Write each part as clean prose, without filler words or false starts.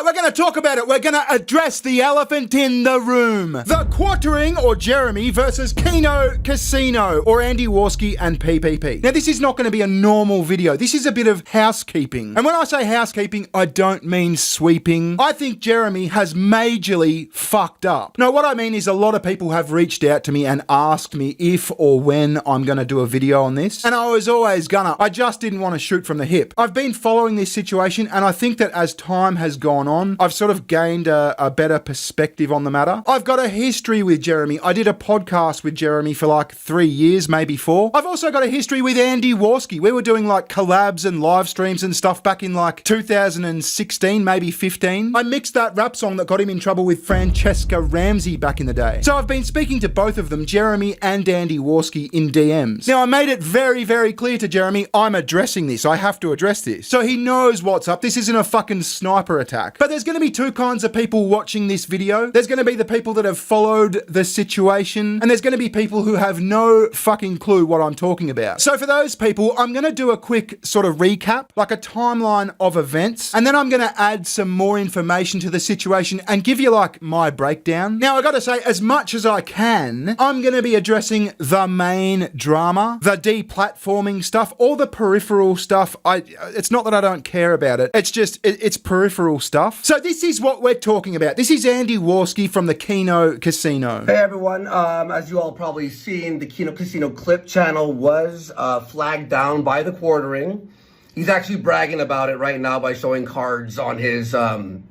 we're going to talk about it. We're going to address the elephant in the room. The Quartering, or Jeremy, versus Kino Casino, or Andy Warski and PPP. Now, this is not going to be a normal video. This is a bit of housekeeping. And when I say housekeeping, I don't mean sweeping. I think Jeremy has majorly fucked up. No, what I mean is a lot of people have reached out to me and asked me if or when I'm going to do a video on this. And I was always gonna. I just didn't want to shoot from the hip. I've been following this situation, and I think that as time has gone on, I've sort of gained a better perspective on the matter. I've got a history with Jeremy. I did a podcast with Jeremy for like 3 years, maybe 4. I've also got a history with Andy Warski. We were doing like collabs and live streams and stuff back in like 2016, maybe 15. I mixed that rap song that got him in trouble with Francesca Ramsey back in the day. So I've been speaking to both of them, Jeremy and Andy Warski, in DMs. Now, I made it very, very clear to Jeremy, I'm addressing this. I have to address this. So he knows what's up. This isn't a fucking sniper attack. But there's going to be two kinds of people watching this video. There's going to be the people that have followed the situation, and there's going to be people who have no fucking clue what I'm talking about. So for those people, I'm going to do a quick sort of recap, like a timeline of events, and then I'm going to add some more information to the situation and give you like my breakdown. Now, I got to say, as much as I can, I'm going to be addressing the main drama, the deplatforming stuff, all the peripheral stuff. It's not that I don't care about it. It's just, it's peripheral stuff. So this is what we're talking about. This is Andy Warski from the Kino Casino. Hey everyone, as you all probably seen, the Kino Casino clip channel was flagged down by the Quartering. He's actually bragging about it right now by showing cards on his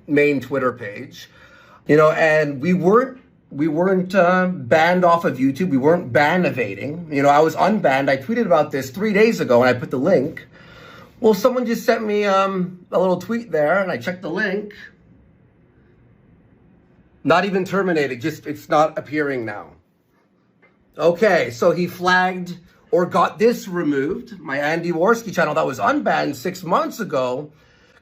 main Twitter page. You know, and we weren't banned off of YouTube. We weren't ban evading. You know, I was unbanned. I tweeted about this 3 days ago and I put the link. Well, someone just sent me a little tweet there and I checked the link. Not even terminated, just it's not appearing now. Okay, so he flagged or got this removed. My Andy Warski channel that was unbanned 6 months ago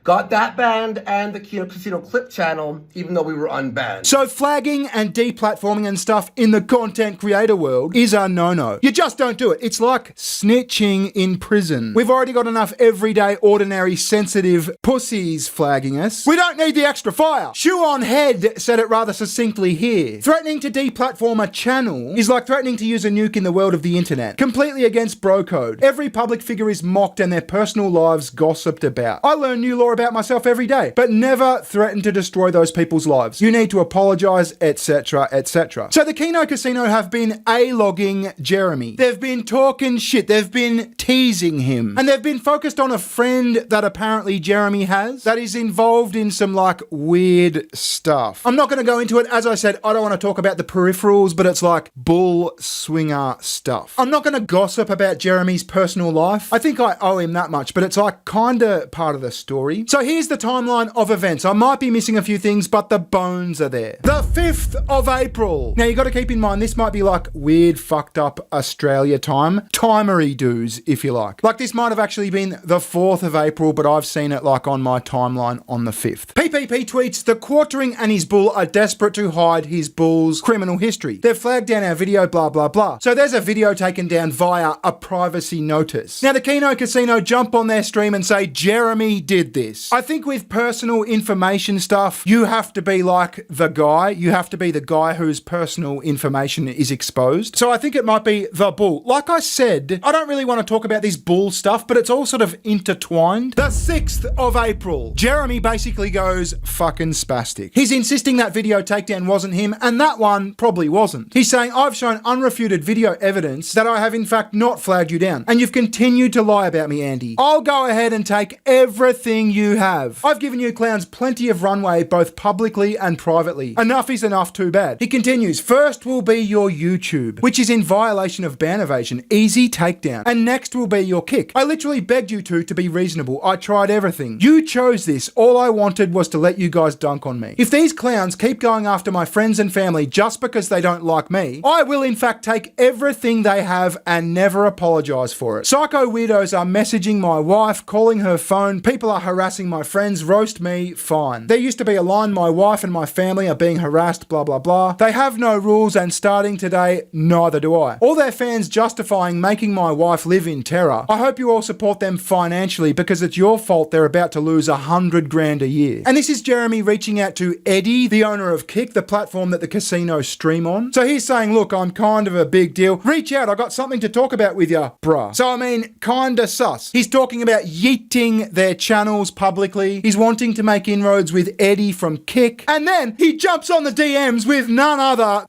got that banned, and the Kino Casino clip channel, even though we were unbanned. So flagging and deplatforming and stuff in the content creator world is a no-no. You just don't do it. It's like snitching in prison. We've already got enough everyday, ordinary, sensitive pussies flagging us. We don't need the extra fire. ShoeOnHead said it rather succinctly here. Threatening to deplatform a channel is like threatening to use a nuke in the world of the internet. Completely against bro code. Every public figure is mocked and their personal lives gossiped about. I learn new law about myself every day, but never threaten to destroy those people's lives. You need to apologize, etc., etc. So the Kino Casino have been A-logging Jeremy. They've been talking shit. They've been teasing him. And they've been focused on a friend that apparently Jeremy has that is involved in some like weird stuff. I'm not going to go into it. As I said, I don't want to talk about the peripherals, but it's like bull swinger stuff. I'm not going to gossip about Jeremy's personal life. I think I owe him that much, but it's like kind of part of the story. So here's the timeline of events. I might be missing a few things, but the bones are there. The 5th of April. Now you got to keep in mind, this might be like weird, fucked up Australia time. Timery doos, if you like. Like this might have actually been the 4th of April, but I've seen it like on my timeline on the 5th. PPP tweets, the Quartering and his bull are desperate to hide his bull's criminal history. They've flagged down our video, blah, blah, blah. So there's a video taken down via a privacy notice. Now the Kino Casino jump on their stream and say, Jeremy did this. I think with personal information stuff, you have to be like the guy. You have to be the guy whose personal information is exposed. So I think it might be the bull. Like I said, I don't really want to talk about this bull stuff, but it's all sort of intertwined. The 6th of April. Jeremy basically goes fucking spastic. He's insisting that video takedown wasn't him, and that one probably wasn't. He's saying, I've shown unrefuted video evidence that I have in fact not flagged you down, and you've continued to lie about me, Andy. I'll go ahead and take everything you have. I've given you clowns plenty of runway, both publicly and privately. Enough is enough, too bad. He continues, first will be your YouTube, which is in violation of ban evasion, easy takedown. And next will be your kick. I literally begged you to be reasonable. I tried everything. You chose this. All I wanted was to let you guys dunk on me. If these clowns keep going after my friends and family just because they don't like me, I will in fact take everything they have and never apologize for it. Psycho weirdos are messaging my wife, calling her phone, people are harassing harassing my friends, roast me, fine. There used to be a line, my wife and my family are being harassed, blah, blah, blah. They have no rules and starting today, neither do I. All their fans justifying making my wife live in terror. I hope you all support them financially because it's your fault they're about to lose $100,000 a year. And this is Jeremy reaching out to Eddie, the owner of Kick, the platform that the casino stream on. So he's saying, look, I'm kind of a big deal. Reach out, I got something to talk about with ya, bruh. So I mean, kinda sus. He's talking about yeeting their channels publicly. He's wanting to make inroads with Eddie from Kick. And then he jumps on the DMs with none other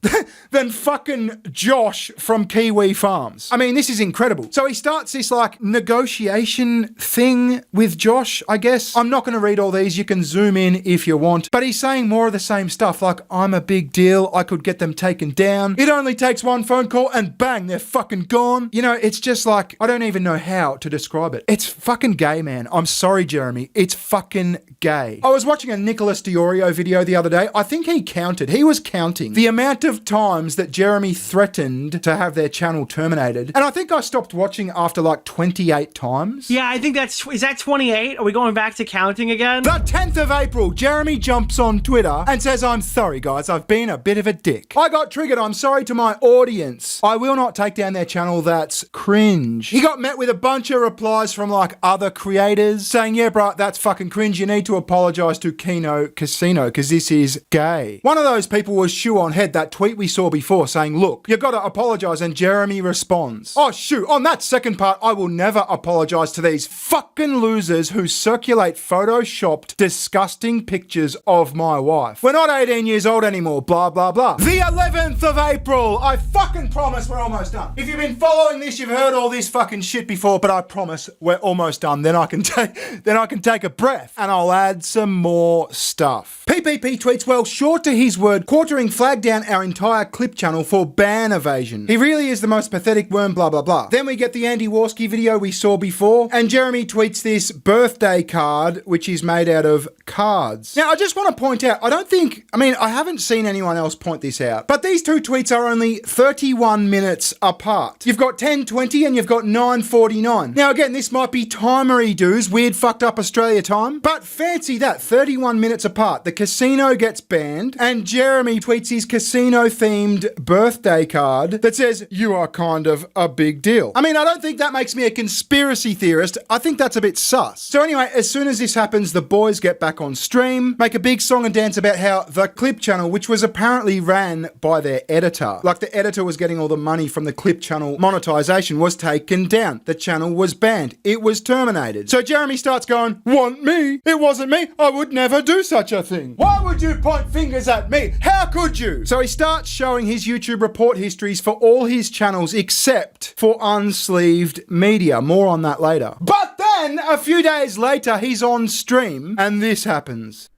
than fucking Josh from Kiwi Farms. I mean, this is incredible. So he starts this like negotiation thing with Josh, I guess. I'm not going to read all these. You can zoom in if you want. But he's saying more of the same stuff like, I'm a big deal. I could get them taken down. It only takes one phone call and bang, they're fucking gone. You know, it's just like, I don't even know how to describe it. It's fucking gay, man. I'm sorry, Jeremy. It's fucking gay. I was watching a Nicholas Deorio video the other day. I think he was counting the amount of times that Jeremy threatened to have their channel terminated. And I think I stopped watching after like 28 times. Yeah, I think is that 28? Are we going back to counting again? The 10th of April, Jeremy jumps on Twitter and says, I'm sorry guys, I've been a bit of a dick. I got triggered, I'm sorry to my audience. I will not take down their channel, that's cringe. He got met with a bunch of replies from like other creators saying, yeah bro, that's fucking cringe, you need to apologise to Kino Casino because this is gay. One of those people was ShoeOnHead, that tweet we saw before saying, look, you gotta apologise, and Jeremy responds, oh Shoe, on that second part, I will never apologise to these fucking losers who circulate photoshopped, disgusting pictures of my wife. We're not 18 years old anymore, blah, blah, blah. The 11th of April, I fucking promise we're almost done. If you've been following this, you've heard all this fucking shit before, but I promise we're almost done. Then I can take a breath and I'll add some more stuff. PPP tweets, well, short to his word, quartering flagged down our entire clip channel for ban evasion. He really is the most pathetic worm, blah, blah, blah. Then we get the Andy Warski video we saw before, and Jeremy tweets this birthday card, which is made out of cards. Now, I just want to point out, I haven't seen anyone else point this out, but these two tweets are only 31 minutes apart. You've got 10:20 and you've got 9:49. Now, again, this might be timery doos, weird fucked up Australia time, but fancy that, 31 minutes apart. The casino gets banned, and Jeremy tweets his casino-themed birthday card that says, you are kind of a big deal. I don't think that makes me a conspiracy theorist. I think that's a bit sus. So anyway, as soon as this happens, the boys get back on stream, make a big song and dance about how the clip channel, which was apparently ran by their editor, like the editor was getting all the money from the clip channel monetization, was taken down. The channel was banned. It was terminated. So Jeremy starts going, want me? It wasn't me. I would never do such a thing. Why would you point fingers at me? How could you? So he starts showing his YouTube report histories for all his channels except for Unsleeved Media. More on that later. But then, a few days later, he's on stream and this happens.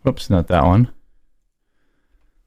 Whoops, not that one.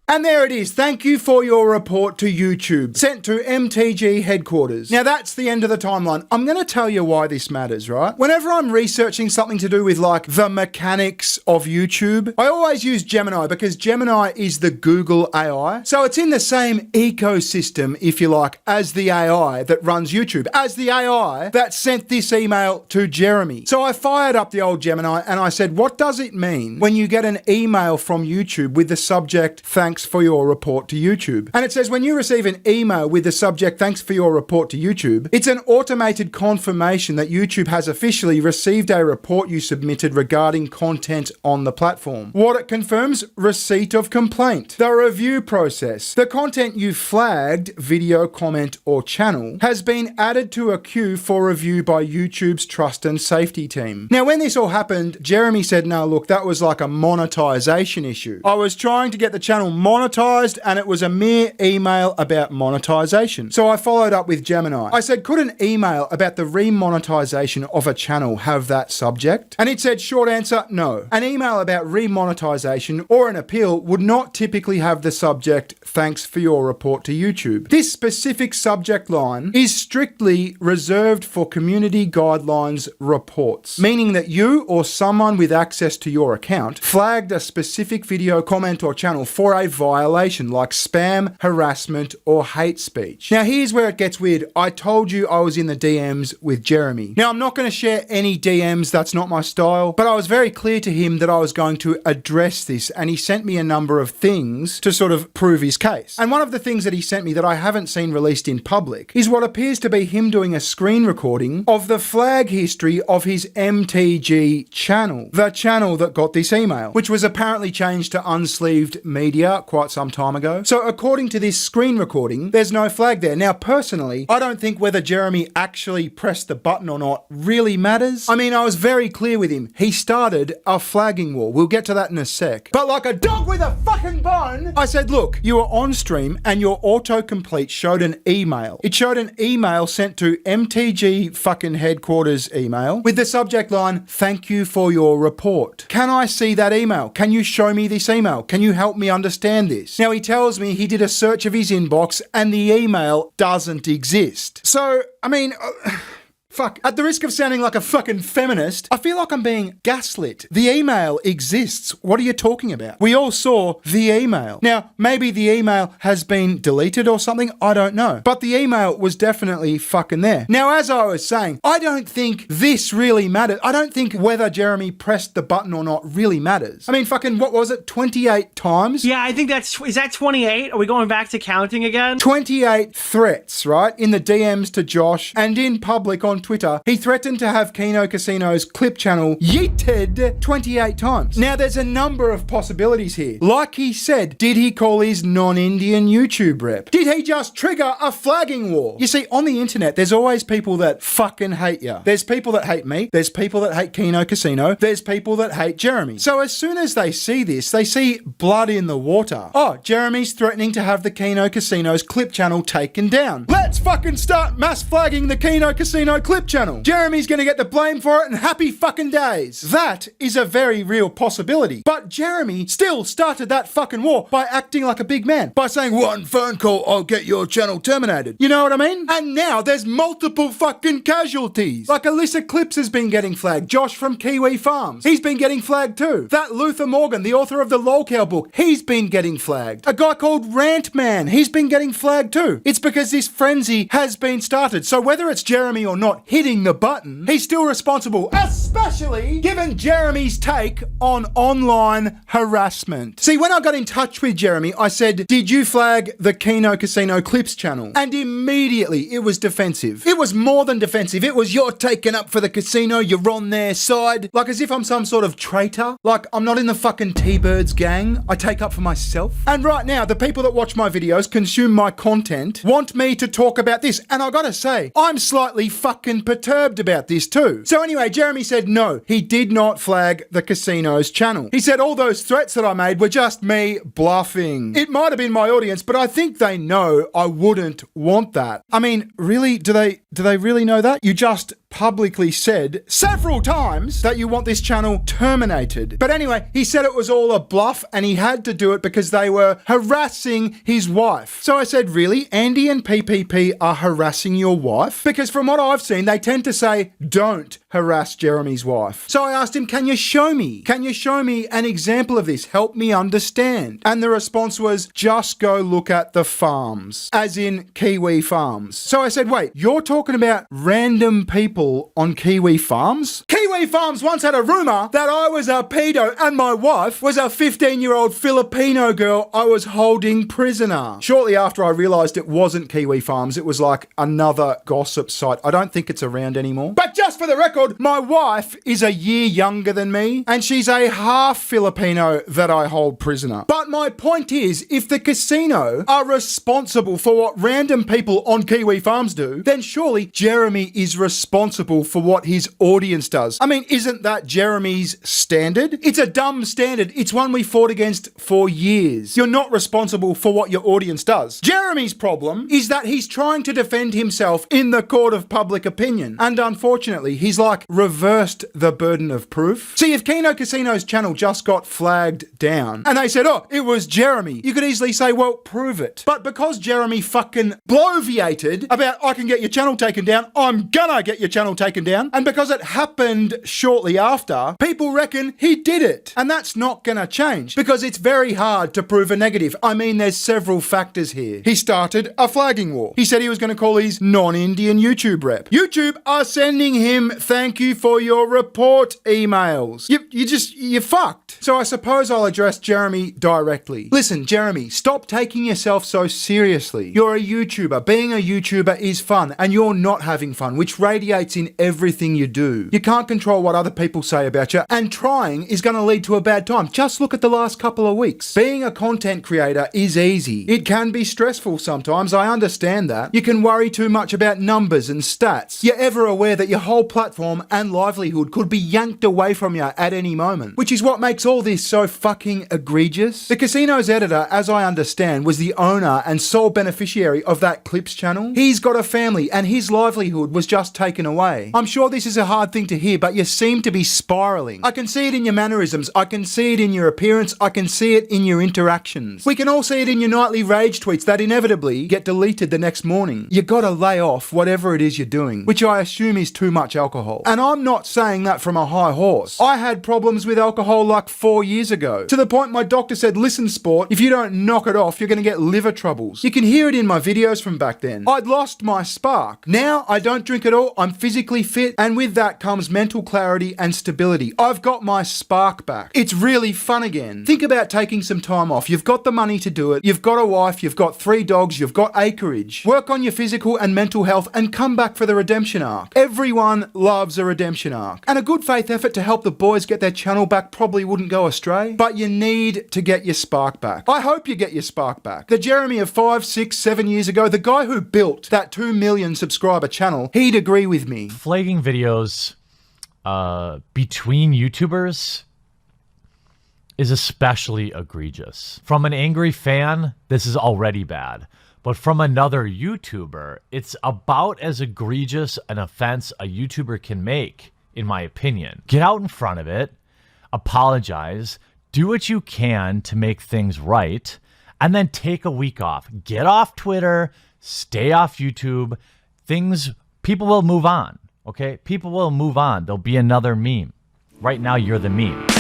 And there it is. Thank you for your report to YouTube. Sent to MTG headquarters. Now that's the end of the timeline. I'm going to tell you why this matters, right? Whenever I'm researching something to do with like the mechanics of YouTube, I always use Gemini because Gemini is the Google AI. So it's in the same ecosystem, if you like, as the AI that runs YouTube, as the AI that sent this email to Jeremy. So I fired up the old Gemini and I said, what does it mean when you get an email from YouTube with the subject, thanks for your report to YouTube? And it says, when you receive an email with the subject, thanks for your report to YouTube, it's an automated confirmation that YouTube has officially received a report you submitted regarding content on the platform. What it confirms? Receipt of complaint. The review process. The content you flagged, video, comment, or channel, has been added to a queue for review by YouTube's trust and safety team. Now, when this all happened, Jeremy said, no, look, that was like a monetization issue. I was trying to get the channel monetized and it was a mere email about monetization. So I followed up with Gemini. I said, could an email about the remonetization of a channel have that subject? And it said, short answer, no. An email about remonetization or an appeal would not typically have the subject, thanks for your report to YouTube. This specific subject line is strictly reserved for community guidelines reports, meaning that you or someone with access to your account flagged a specific video, comment, or channel for a violation like spam, harassment, or hate speech. Now here's where it gets weird. I told you I was in the DMs with Jeremy. Now I'm not going to share any DMs, that's not my style, but I was very clear to him that I was going to address this, and he sent me a number of things to sort of prove his case. And one of the things that he sent me that I haven't seen released in public is what appears to be him doing a screen recording of the flag history of his MTG channel, the channel that got this email, which was apparently changed to Unsleeved Media quite some time ago. So according to this screen recording, there's no flag there. Now personally, I don't think whether Jeremy actually pressed the button or not really matters. I mean, I was very clear with him. He started a flagging war. We'll get to that in a sec. But like a dog with a fucking bone, I said, look, you were on stream and your autocomplete showed an email. It showed an email sent to MTG fucking headquarters email with the subject line, thank you for your report. Can I see that email? Can you show me this email? Can you help me understand this? Now he tells me he did a search of his inbox and the email doesn't exist. So, I mean... Fuck, at the risk of sounding like a fucking feminist, I feel like I'm being gaslit. The email exists. What are you talking about? We all saw the email. Now, maybe the email has been deleted or something, I don't know. But the email was definitely fucking there. Now, as I was saying, I don't think this really matters. I don't think whether Jeremy pressed the button or not really matters. I mean, fucking, what was it, 28 times? Yeah, I think is that 28? Are we going back to counting again? 28 threats, right? In the DMs to Josh and in public on Twitter, he threatened to have Kino Casino's clip channel yeeted 28 times. Now, there's a number of possibilities here. Like he said, did he call his non-Indian YouTube rep? Did he just trigger a flagging war? You see, on the internet, there's always people that fucking hate you. There's people that hate me. There's people that hate Kino Casino. There's people that hate Jeremy. So as soon as they see this, they see blood in the water. Oh, Jeremy's threatening to have the Kino Casino's clip channel taken down. Let's fucking start mass flagging the Kino Casino clip channel. Jeremy's gonna get the blame for it and happy fucking days. That is a very real possibility. But Jeremy still started that fucking war by acting like a big man. By saying, one phone call, I'll get your channel terminated. You know what I mean? And now there's multiple fucking casualties. Like Elissa Clips has been getting flagged. Josh from Kiwi Farms, he's been getting flagged too. That Luther Morgan, the author of the Lolcow book, he's been getting flagged. A guy called Rant Man, he's been getting flagged too. It's because this frenzy has been started. So whether it's Jeremy or not hitting the button, he's still responsible, especially given Jeremy's take on online harassment. See, when I got in touch with Jeremy, I said, did you flag the Kino Casino Clips channel? And immediately it was defensive. It was more than defensive. It was, you're taken up for the casino, you're on their side. Like as if I'm some sort of traitor. Like I'm not in the fucking T-Birds gang. I take up for myself. And right now, the people that watch my videos, consume my content, want me to talk about this. And I gotta say, I'm slightly fucking perturbed about this too. So anyway, Jeremy said no, he did not flag the casino's channel. He said all those threats that I made were just me bluffing. It might have been my audience, but I think they know I wouldn't want that. I mean, really? Do they really know that? You just publicly said several times that you want this channel terminated. But anyway, he said it was all a bluff and he had to do it because they were harassing his wife. So I said, really? Andy and PPP are harassing your wife? Because from what I've seen, they tend to say, don't harass Jeremy's wife. So I asked him, can you show me? Can you show me an example of this? Help me understand. And the response was, just go look at the farms, as in Kiwi Farms. So I said, wait, you're talking about random people on Kiwi Farms? Kiwi Farms once had a rumor that I was a pedo and my wife was a 15-year-old Filipino girl I was holding prisoner. Shortly after I realized it wasn't Kiwi Farms, it was like another gossip site. I don't think it's around anymore. But just for the record, my wife is a year younger than me and she's a half Filipino that I hold prisoner. But my point is, if the casino are responsible for what random people on Kiwi Farms do, then surely Jeremy is responsible for what his audience does. I mean, isn't that Jeremy's standard? It's a dumb standard. It's one we fought against for years. You're not responsible for what your audience does. Jeremy's problem is that he's trying to defend himself in the court of public opinion. And unfortunately, he's like reversed the burden of proof. See, if Kino Casino's channel just got flagged down and they said, oh, it was Jeremy, you could easily say, well, prove it. But because Jeremy fucking bloviated about, I can get your channel taken down, I'm gonna get your channel channel taken down. And because it happened shortly after, people reckon he did it. And that's not gonna change because it's very hard to prove a negative. I mean, there's several factors here. He started a flagging war. He said he was gonna call his non-Indian YouTube rep. YouTube are sending him thank you for your report emails. You're fucked. So I suppose I'll address Jeremy directly. Listen, Jeremy, stop taking yourself so seriously. You're a YouTuber. Being a YouTuber is fun, and you're not having fun, which radiates in everything you do. You can't control what other people say about you, and trying is going to lead to a bad time. Just look at the last couple of weeks. Being a content creator is easy. It can be stressful sometimes, I understand that. You can worry too much about numbers and stats. You're ever aware that your whole platform and livelihood could be yanked away from you at any moment, which is what makes all this so fucking egregious. The casino's editor, as I understand, was the owner and sole beneficiary of that Clips channel. He's got a family and his livelihood was just taken away. I'm sure this is a hard thing to hear, but you seem to be spiraling. I can see it in your mannerisms, I can see it in your appearance, I can see it in your interactions. We can all see it in your nightly rage tweets that inevitably get deleted the next morning. You gotta lay off whatever it is you're doing, which I assume is too much alcohol. And I'm not saying that from a high horse. I had problems with alcohol like 4 years ago, to the point my doctor said, listen sport, if you don't knock it off, you're gonna get liver troubles. You can hear it in my videos from back then. I'd lost my spark. Now I don't drink at all, I'm physically fit, and with that comes mental clarity and stability. I've got my spark back. It's really fun again. Think about taking some time off. You've got the money to do it, you've got a wife, you've got 3 dogs, you've got acreage. Work on your physical and mental health and come back for the redemption arc. Everyone loves a redemption arc. And a good faith effort to help the boys get their channel back probably wouldn't go astray, but you need to get your spark back. I hope you get your spark back. The Jeremy of 5, 6, 7 years ago, the guy who built that 2 million subscriber channel, he'd agree with me. Flagging videos between YouTubers is especially egregious. From an angry fan, this is already bad. But from another YouTuber, it's about as egregious an offense a YouTuber can make, in my opinion. Get out in front of it, apologize, do what you can to make things right, and then take a week off. Get off Twitter, stay off YouTube. People will move on, okay? People will move on. There'll be another meme. Right now, you're the meme.